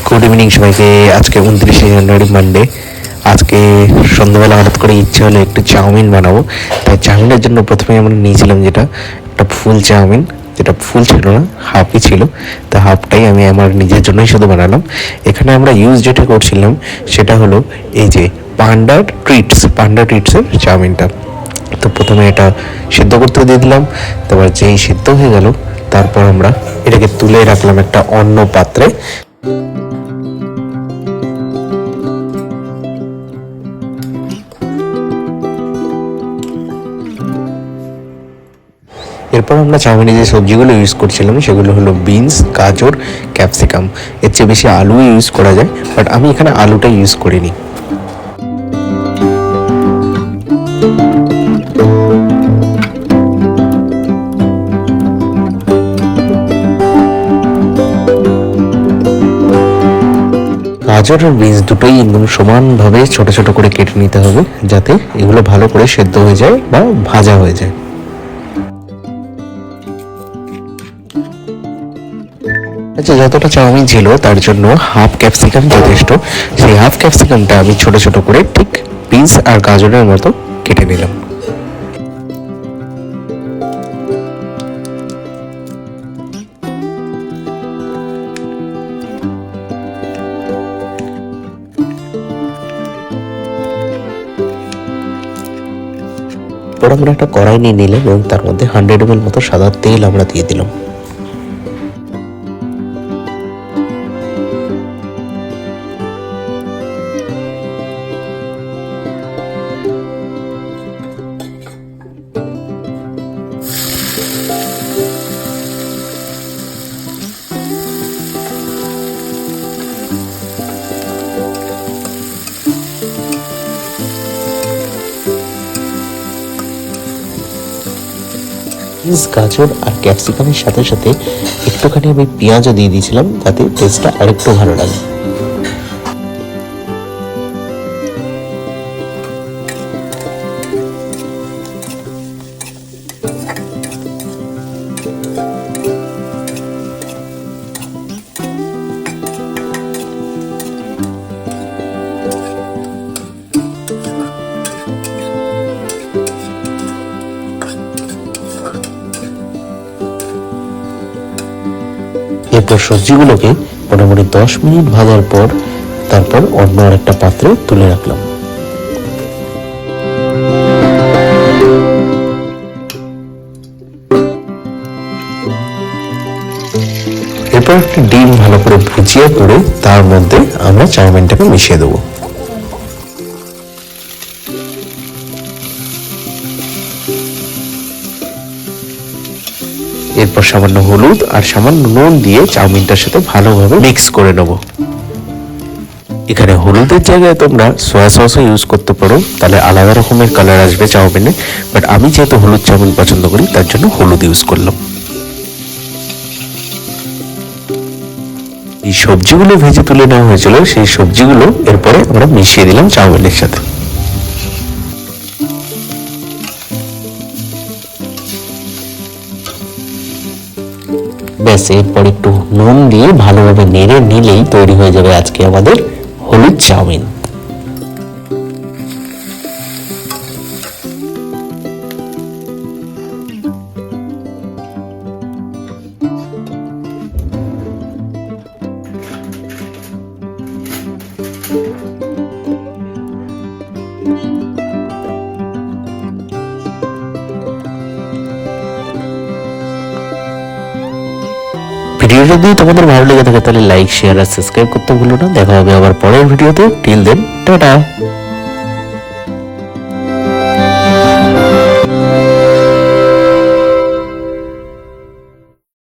Good evening সবাইকে। আজকে 29শে জানুয়ারি Monday. আজকে সন্ধ্যাবেলা হঠাৎ করে ইচ্ছে হলো একটু চাউমিন বানাবো। তাই চাউমিনের জন্য প্রথমে আমরা নিয়েছিলাম যেটা একটা ফুল চাউমিন, যেটা ফুল ছিল না, হাফই ছিল। তা হাফটাই আমি আমার নিজের জন্যই শুধু বানালাম। এখানে আমরা ইউজ যেটা করছিলাম সেটা হলো এই যে পান্ডা ট্রিটসের চাউমিনটা। তো প্রথমে এটা সিদ্ধ করতে দিয়ে দিলাম। তারপর যেই সিদ্ধ হয়ে গেল তারপর আমরা এটাকে তুলে রাখলাম একটা অন্য পাত্রে। এরপর আমরা চাউমিনে যে সবজিগুলো ইউজ করছিলাম সেগুলো হলো বিনস, গাজর, ক্যাপসিকাম। এর চেয়ে বেশি আলু ইউজ করা যায়, বাট আমি এখানে আলুটা ইউজ করিনি। গাজর আর বিনস দুটোই একদম সমানভাবে ছোট ছোট করে কেটে নিতে হবে, যাতে এগুলো ভালো করে সেদ্ধ হয়ে যায় বা ভাজা হয়ে যায়। আচ্ছা, যতটা চাউমিন ছিল তার জন্য হাফ ক্যাপসিকাম যথেষ্ট। সেই হাফ ক্যাপসিকামটা আমি ছোট ছোট করে ঠিক বিনস আর গাজরের মতো কেটে নিলাম। আমরা একটা কড়াই নিয়ে নিলাম এবং তার মধ্যে 100 ml মতো সাদা তেল আমরা দিয়ে দিলাম। গাজর আর ক্যাপসিকামের সাথে সাথে একটুখানি আমি পেঁয়াজও দিয়ে দিয়েছিলাম, যাতে টেস্টটা আরেকটু ভালো লাগে। এরপর সবজিগুলোকে মোটামুটি 10 মিনিট ভাজার পর তারপর অন্য আরেকটা পাত্রে তুলে রাখলাম। এরপর একটা ডিম ভালো করে ভুজিয়ে করে তার মধ্যে আমরা চাউমিনটাকে মিশিয়ে দেবো। এরপর সামান্য হলুদ আর সামান্য নুন দিয়ে চাউমিনটার সাথে ভালোভাবে মিক্স করে নেব। এখানে হলুদের জায়গায় তোমরা সয়া সসও ইউজ করতে পারো, তাহলে আলাদা রকমের কালার আসবে চাউমিনে। বাট আমি যেহেতু হলুদ চাউমিন পছন্দ করি তার জন্য হলুদ ইউজ করলাম। এই সবজিগুলো ভেজে তুলে নেওয়া হয়েছিল, সেই সবজিগুলো এরপরে আমরা মিশিয়ে দিলাম চাউমিনের সাথে। ব্যাস, এরপর একটু নুন দিয়ে ভালোভাবে নেড়ে নিলেই তৈরি হয়ে যাবে আজকে আমাদের হলুদ চাউমিন। ভিডিওটা যদি তোমাদের ভালো লেগে থাকে তাহলে লাইক, শেয়ার আর সাবস্ক্রাইব করতে ভুলো না। দেখা হবে আবার পরের ভিডিওতে। Till then, tata.